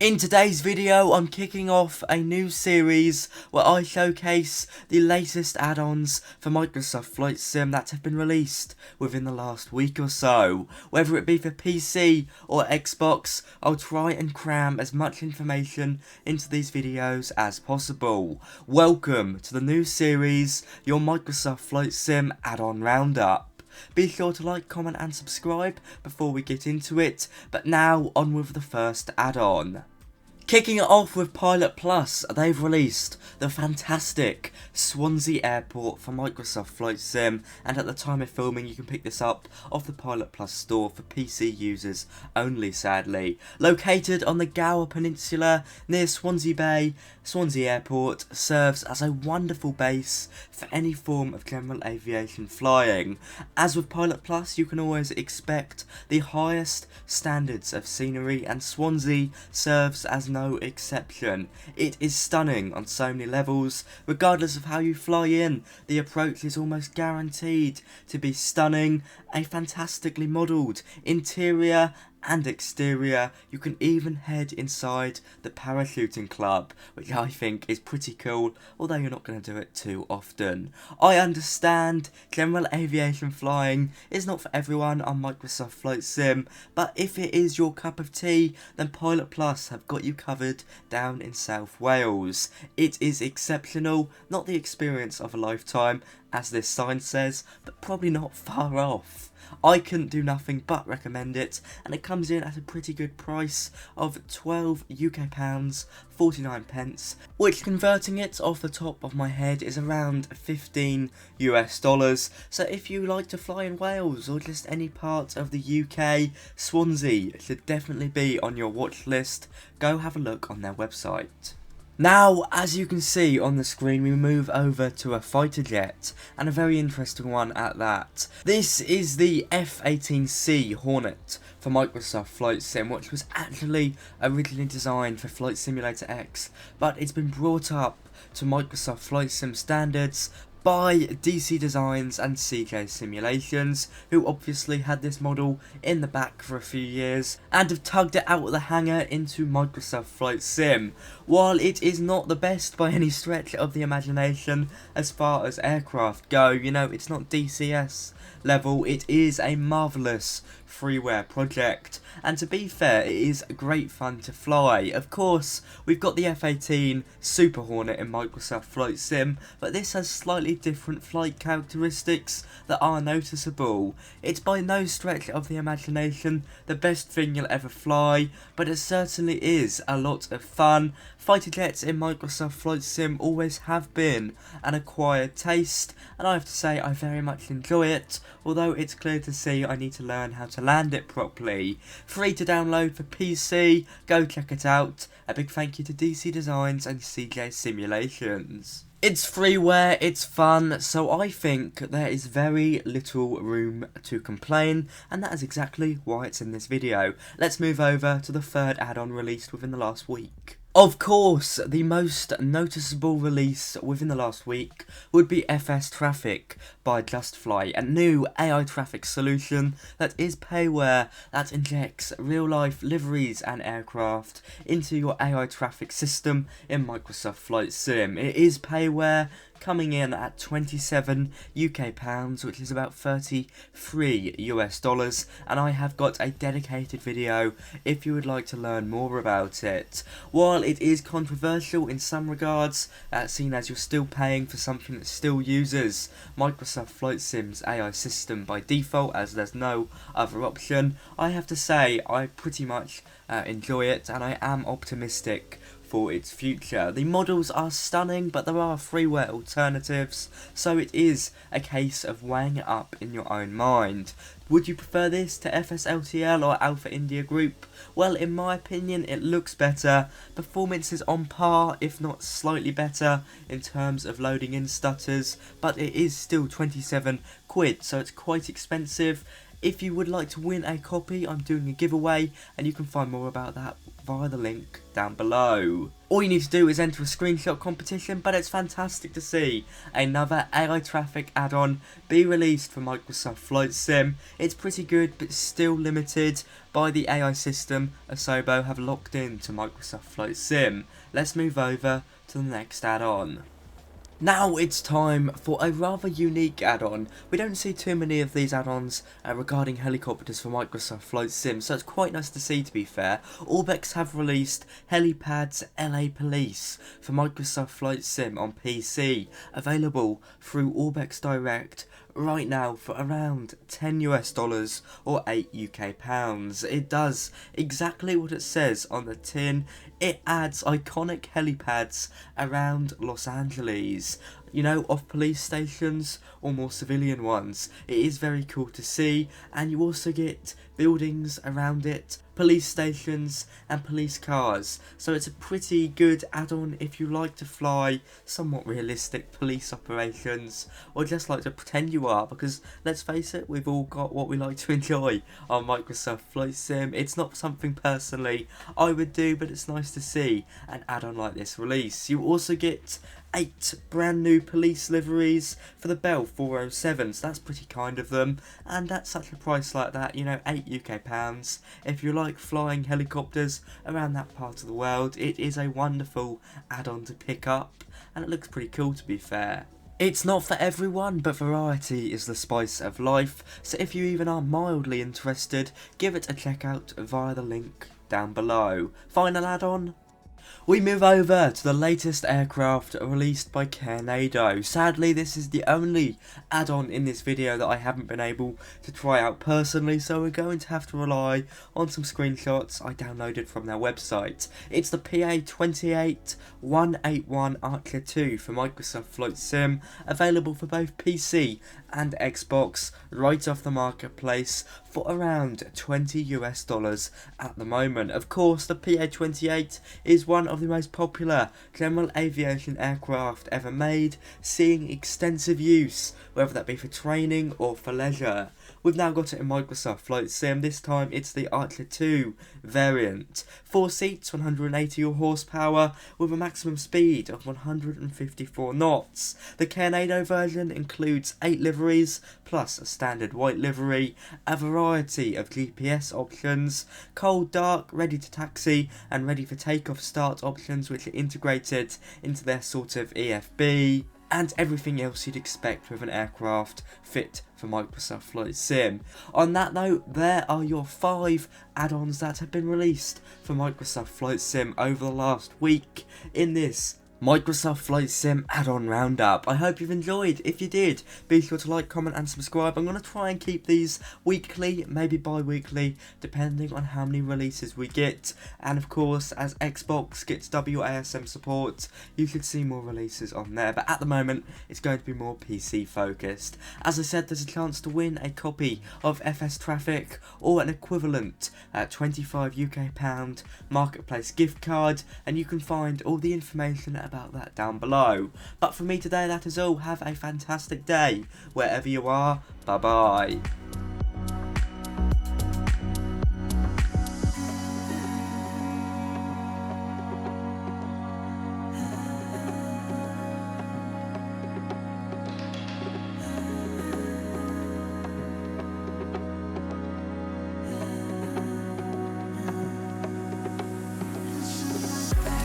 In today's video, I'm kicking off a new series where I showcase the latest add-ons for Microsoft Flight Sim that have been released within the last week or so. Whether it be for PC or Xbox, I'll try and cram as much information into these videos as possible. Welcome to the new series, your Microsoft Flight Sim add-on roundup. Be sure to like, comment and subscribe before we get into it, but now on with the first add-on. Kicking it off with PilotPlus, they've released the fantastic Swansea Airport for Microsoft Flight Sim, and at the time of filming you can pick this up off the PilotPlus store for PC users only, sadly. Located on the Gower Peninsula near Swansea Bay, Swansea Airport serves as a wonderful base for any form of general aviation flying. As with PilotPlus, you can always expect the highest standards of scenery, and Swansea serves as no exception. It is stunning on so many levels. Regardless of how you fly in, the approach is almost guaranteed to be stunning. A fantastically modelled interior and exterior. You can even head inside the parachuting club, which I think is pretty cool, although you're not going to do it too often. I understand general aviation flying is not for everyone on Microsoft Flight Sim, but if it is your cup of tea, then PilotPlus have got you covered down in South Wales. It is exceptional, not the experience of a lifetime, as this sign says, but probably not far off. I couldn't do nothing but recommend it, and it comes in at a pretty good price of £12 UK 49 pence, which, converting it off the top of my head, is around $15 US. So if you like to fly in Wales or just any part of the UK, Swansea should definitely be on your watch list. Go have a look on their website. Now, as you can see on the screen, we move over to a fighter jet, and a very interesting one at that. This is the F18C Hornet for Microsoft Flight Sim, which was actually originally designed for Flight Simulator X, but it's been brought up to Microsoft Flight Sim standards by DC Designs and CJ Simulations, who obviously had this model in the back for a few years and have tugged it out of the hangar into Microsoft Flight Sim. While it is not the best by any stretch of the imagination as far as aircraft go, you know, it's not DCS level, it is a marvellous freeware project, and to be fair, it is great fun to fly. Of course, we've got the F-18 Super Hornet in Microsoft Flight Sim, but this has slightly different flight characteristics that are noticeable. It's by no stretch of the imagination the best thing you'll ever fly, but it certainly is a lot of fun. Fighter jets in Microsoft Flight Sim always have been an acquired taste, and I have to say I very much enjoy it, although it's clear to see I need to learn how to land it properly. Free to download for PC, go check it out. A big thank you to DC Designs and CJ Simulations. It's freeware, it's fun, so I think there is very little room to complain, and that is exactly why it's in this video. Let's move over to the third add-on released within the last week. Of course, the most noticeable release within the last week would be FS Traffic by JustFlight, a new AI traffic solution that is payware that injects real-life liveries and aircraft into your AI traffic system in Microsoft Flight Sim. It is payware, coming in at £27 UK, which is about $33 US, and I have got a dedicated video if you would like to learn more about it. While it is controversial in some regards, seeing as you're still paying for something that still uses Microsoft Flight Sim's AI system by default, as there's no other option, I have to say I pretty much enjoy it, and I am optimistic for its future. The models are stunning, but there are freeware alternatives, so it is a case of weighing it up in your own mind. Would you prefer this to FSLTL or Alpha India Group? Well, in my opinion, it looks better. Performance is on par, if not slightly better, in terms of loading in stutters, but it is still 27 quid, so it's quite expensive. if you would like to win a copy, I'm doing a giveaway, and you can find more about that via the link down below. All you need to do is enter a screenshot competition, but it's fantastic to see another AI traffic add-on be released for Microsoft Flight Sim. It's pretty good, but still limited by the AI system Asobo have locked into Microsoft Flight Sim. Let's move over to the next add-on. Now it's time for a rather unique add-on. We don't see too many of these add-ons regarding helicopters for Microsoft Flight Sim, so it's quite nice to see, to be fair. Orbx have released Helipads LA Police for Microsoft Flight Sim on PC, available through Orbx Direct right now for around $10 US or £8 UK. It does exactly what it says on the tin. It adds iconic helipads around Los Angeles, you know, off police stations or more civilian ones. It is very cool to see, and you also get buildings around it, police stations and police cars. So it's a pretty good add-on if you like to fly somewhat realistic police operations, or just like to pretend you are, because let's face it, we've all got what we like to enjoy on Microsoft Flight Sim. It's not something personally I would do, but it's nice to see an add-on like this release. You also get 8 brand new police liveries for the Bell 407, so that's pretty kind of them, and at such a price like that, you know, £8 UK. If you like flying helicopters around that part of the world, it is a wonderful add-on to pick up, and it looks pretty cool, to be fair. It's not for everyone, but variety is the spice of life, so if you even are mildly interested, give it a check out via the link down below. Final add-on? We move over to the latest aircraft released by Careando. Sadly, this is the only add-on in this video that I haven't been able to try out personally, so we're going to have to rely on some screenshots I downloaded from their website. It's the PA-28181 Archer II for Microsoft Flight Sim, available for both PC and Xbox right off the marketplace for around $20 US at the moment. Of course, the PA-28 is one of the most popular general aviation aircraft ever made, seeing extensive use, whether that be for training or for leisure. We've now got it in Microsoft Flight Sim. This time it's the Archer II variant. 4 seats, 180 horsepower, with a maximum speed of 154 knots. The Careando version includes 8 liveries, plus a standard white livery, a variety of GPS options, cold, dark, ready to taxi, and ready for takeoff start options, which are integrated into their sort of EFB, and everything else you'd expect with an aircraft fit for Microsoft Flight Sim. On that note, there are your 5 add-ons that have been released for Microsoft Flight Sim over the last week in this Microsoft Flight Sim add-on roundup. I hope you've enjoyed. If you did, be sure to like, comment and subscribe. I'm going to try and keep these weekly, maybe bi-weekly, depending on how many releases we get. And of course, as Xbox gets WASM support, you should see more releases on there. But at the moment, it's going to be more PC focused. As I said, there's a chance to win a copy of FS Traffic or an equivalent £25 UK marketplace gift card, and you can find all the information about that down below. But for me today, that is all. Have a fantastic day wherever you are. Bye bye.